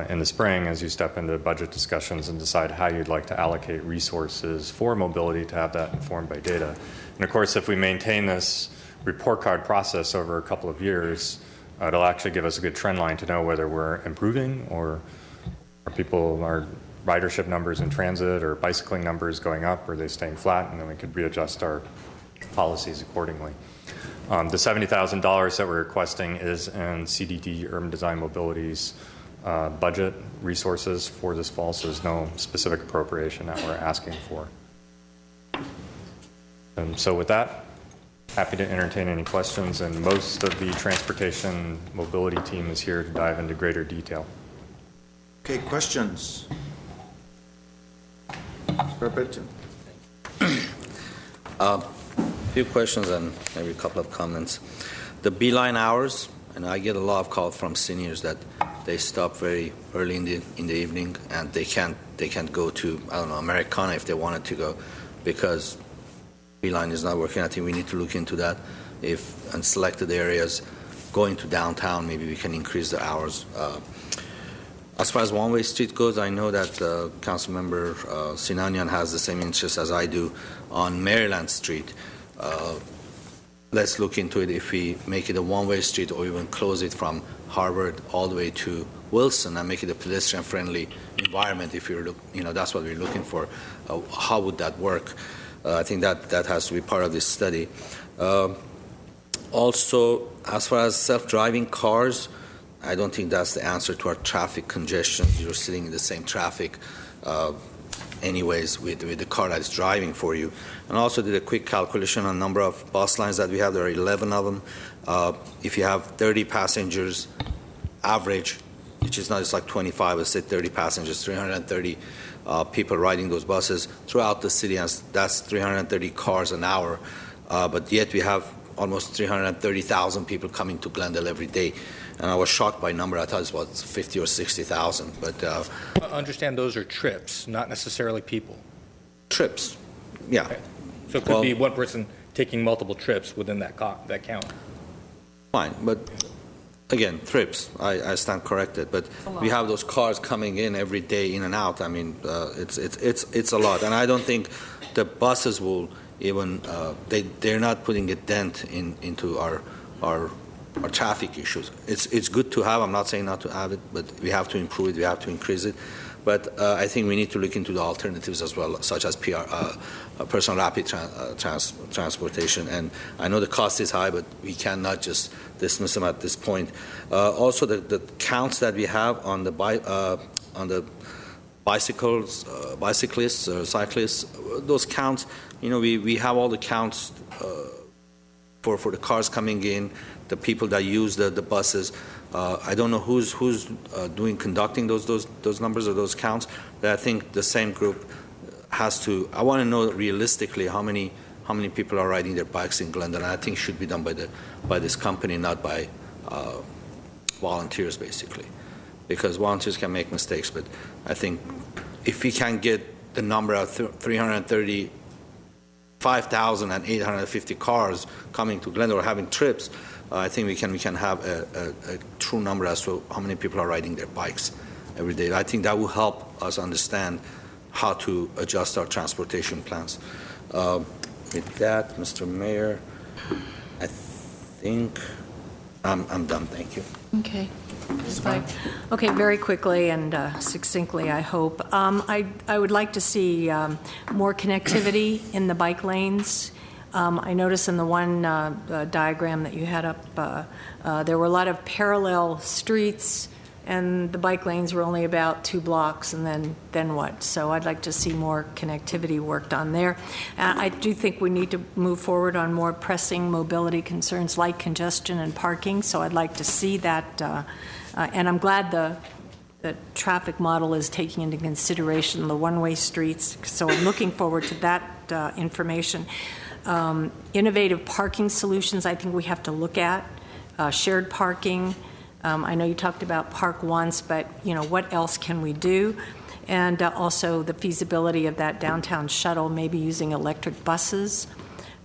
In the spring, as you step into budget discussions and decide how you'd like to allocate resources for mobility, to have that informed by data. And of course, if we maintain this report card process over a couple of years, it'll actually give us a good trend line to know whether we're improving or our ridership numbers in transit or bicycling numbers going up, or are they staying flat, and then we could readjust our policies accordingly. The $70,000 that we're requesting is in CDD Urban Design Mobility's budget resources for this fall, so there's no specific appropriation that we're asking for. And so with that, happy to entertain any questions, and most of the transportation mobility team is here to dive into greater detail. Okay, questions? A few questions and maybe a couple of comments. The beeline hours, and I get a lot of calls from seniors that they stop very early in the evening and they can't go to, I don't know, Americana if they wanted to go because beeline is not working. I think we need to look into that. If in selected areas going to downtown, maybe we can increase the hours. As far as one-way street goes, I know that Councilmember Sinanian has the same interest as I do on Maryland Street. Let's look into it if we make it a one-way street or even close it from Harvard all the way to Wilson and make it a pedestrian-friendly environment. If you're that's what we're looking for. How would that work? I think that has to be part of this study. Also, as far as self-driving cars, I don't think that's the answer to our traffic congestion. You're sitting in the same traffic anyways with the car that's driving for you. And also did a quick calculation on number of bus lines that we have. There are 11 of them. If you have 30 passengers average, which is not just like 25, let's say 30 passengers, 330 people riding those buses throughout the city, and that's 330 cars an hour. But yet we have almost 330,000 people coming to Glendale every day. And I was shocked by the number. I thought it was 50 or 60,000. But understand those are trips, not necessarily people. Trips, yeah. Okay. So it could be one person taking multiple trips within that count. Fine, but again, trips. I stand corrected. But we have those cars coming in every day, in and out. I mean, it's a lot. And I don't think the buses will even they're not putting a dent into our traffic issues. It's good to have. I'm not saying not to have it, but we have to improve it. We have to increase it. But I think we need to look into the alternatives as well, such as personal rapid transportation. And I know the cost is high, but we cannot just dismiss them at this point. Also, the counts that we have on the bicyclists or cyclists, those counts, we have all the counts for the cars coming in, the people that use the buses. I don't know who's conducting those numbers or those counts, but I think the same group has to. I want to know realistically how many how many people are riding their bikes in Glendale. And I think it should be done by this company, not by volunteers, basically, because volunteers can make mistakes. But I think if we can get the number of 335,850 cars coming to Glendale or having trips, I think we can have a true number as to how many people are riding their bikes every day. I think that will help us understand how to adjust our transportation plans. With that, Mr. Mayor, I think I'm done. Thank you. Okay. Okay, very quickly and succinctly, I hope. I would like to see more connectivity in the bike lanes. I noticed in the one diagram that you had up, there were a lot of parallel streets, and the bike lanes were only about 2 blocks, and then what? So I'd like to see more connectivity worked on there. I do think we need to move forward on more pressing mobility concerns like congestion and parking, so I'd like to see that. And I'm glad the traffic model is taking into consideration the one-way streets, so I'm looking forward to that information. Innovative parking solutions I think we have to look at, shared parking. I know you talked about Park Once, but what else can we do? And also the feasibility of that downtown shuttle, maybe using electric buses.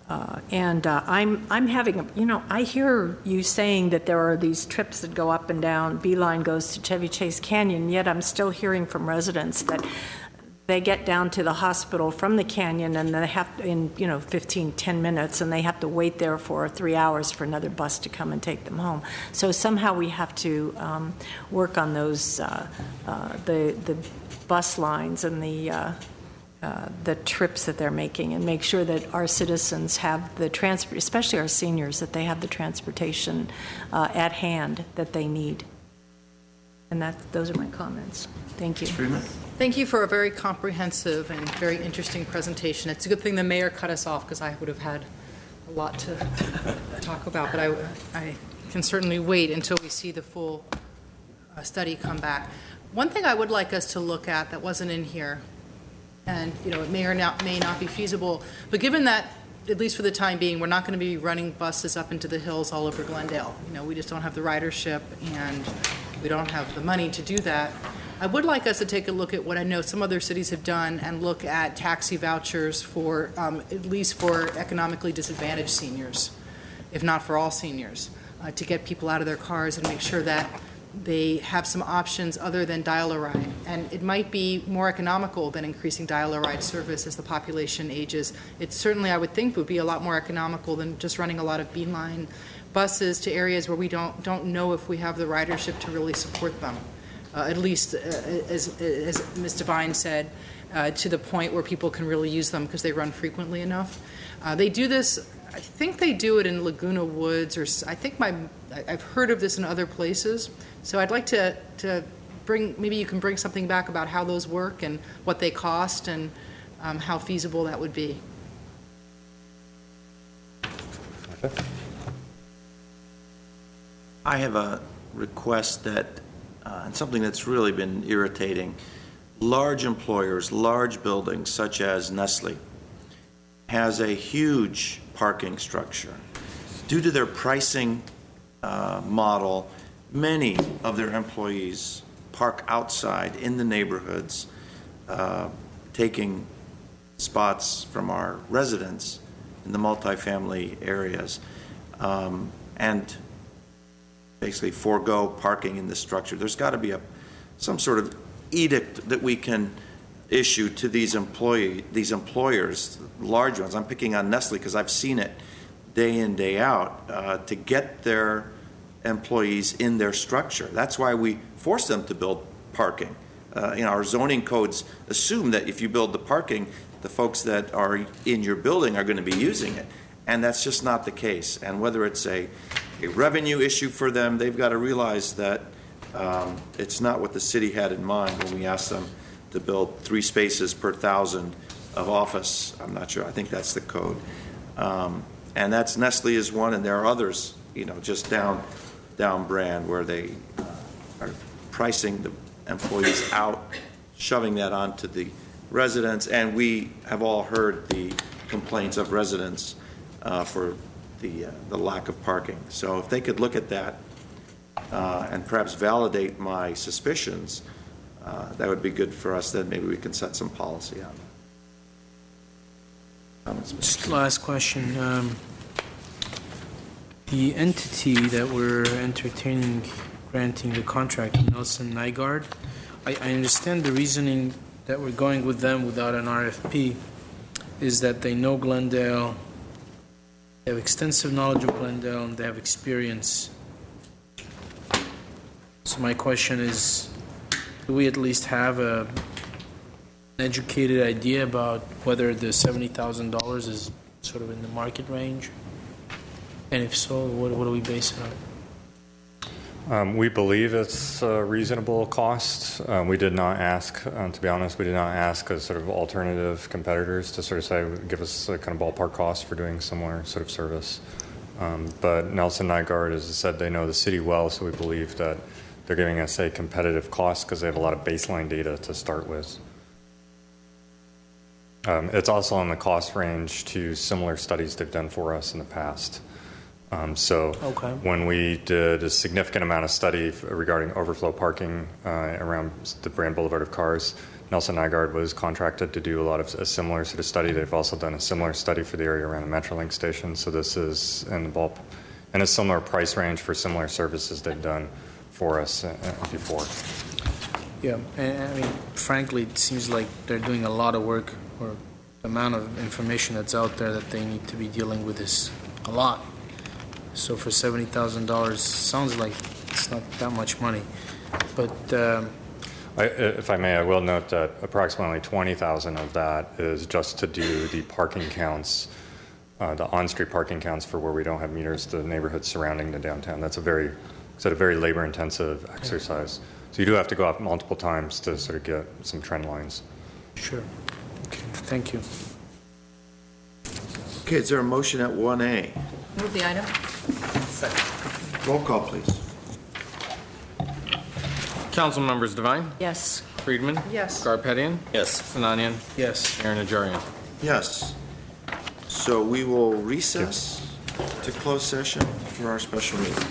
I'm having I hear you saying that there are these trips that go up and down. Beeline goes to Chevy Chase Canyon, yet I'm still hearing from residents that they get down to the hospital from the canyon and they have to, in 10 minutes, and they have to wait there for 3 hours for another bus to come and take them home. So somehow we have to work on those the bus lines and the trips that they're making, and make sure that our citizens have the transport, especially our seniors, that they have the transportation at hand that they need. And those are my comments. Thank you. Thank you for a very comprehensive and very interesting presentation. It's a good thing the mayor cut us off, because I would have had a lot to talk about, but I can certainly wait until we see the full study come back. One thing I would like us to look at that wasn't in here, and it may or may not be feasible, but given that, at least for the time being, we're not going to be running buses up into the hills all over Glendale. We just don't have the ridership, and we don't have the money to do that. I would like us to take a look at what I know some other cities have done and look at taxi vouchers for, at least for economically disadvantaged seniors, if not for all seniors, to get people out of their cars and make sure that they have some options other than dial-a-ride. And it might be more economical than increasing dial-a-ride service as the population ages. It certainly, I would think, would be a lot more economical than just running a lot of Beeline buses to areas where we don't know if we have the ridership to really support them. At least, as Ms. Devine said, to the point where people can really use them because they run frequently enough. They do this, I think they do it in Laguna Woods, or I think I've heard of this in other places. So I'd like to bring, maybe you can bring something back about how those work and what they cost and how feasible that would be. Okay. I have a request that, and something that's really been irritating. Large employers, large buildings such as Nestle, has a huge parking structure. Due to their pricing model, many of their employees park outside in the neighborhoods, taking spots from our residents in the multifamily areas, and basically forego parking in the structure. There's got to be some sort of edict that we can issue to these employers, large ones. I'm picking on Nestle because I've seen it day in, day out, to get their employees in their structure. That's why we force them to build parking. Our zoning codes assume that if you build the parking, the folks that are in your building are going to be using it. And that's just not the case. And whether it's a revenue issue for them, they've got to realize that it's not what the city had in mind when we asked them to build 3 spaces per 1,000 of office. I'm not sure. I think that's the code. And that's Nestle is one, and there are others, just down brand where they are pricing the employees out, shoving that onto the residents. And we have all heard the complaints of residents for the lack of parking. So if they could look at that and perhaps validate my suspicions, that would be good for us. Then maybe we can set some policy on that. Just last question. The entity that we're entertaining granting the contract, Nelson Nygaard, I understand the reasoning that we're going with them without an RFP is that they know Glendale, they have extensive knowledge of Glendale, and they have experience. So my question is, do we at least have an educated idea about whether the $70,000 is sort of in the market range? And if so, what do we base it on? We believe it's a reasonable cost. We did not ask, to be honest, we did not ask as sort of alternative competitors to sort of say, give us a kind of ballpark cost for doing similar sort of service. But Nelson Nygaard, as I said, they know the city well, so we believe that they're giving us a competitive cost because they have a lot of baseline data to start with. It's also on the cost range to similar studies they've done for us in the past. When we did a significant amount of study regarding overflow parking around the Brand Boulevard of Cars, Nelson Nygaard was contracted to do a similar sort of study. They've also done a similar study for the area around the Metrolink station. So this is in a similar price range for similar services they've done for us before. Yeah, and I mean, frankly, it seems like they're doing a lot of work, or the amount of information that's out there that they need to be dealing with is a lot. So for $70,000, sounds like it's not that much money. But if I may, I will note that approximately $20,000 of that is just to do the parking counts, the on-street parking counts for where we don't have meters, the neighborhoods surrounding the downtown. That's a very labor-intensive exercise. So you do have to go out multiple times to sort of get some trend lines. Sure. Okay. Thank you. Okay, is there a motion at 1A? Move the item. Roll call, please. Council members Devine, Yes. Friedman. Yes. Garpetian. Yes. Sinanian. Yes. Mayor Najarian. Yes. So we will recess to closed session for our special meeting.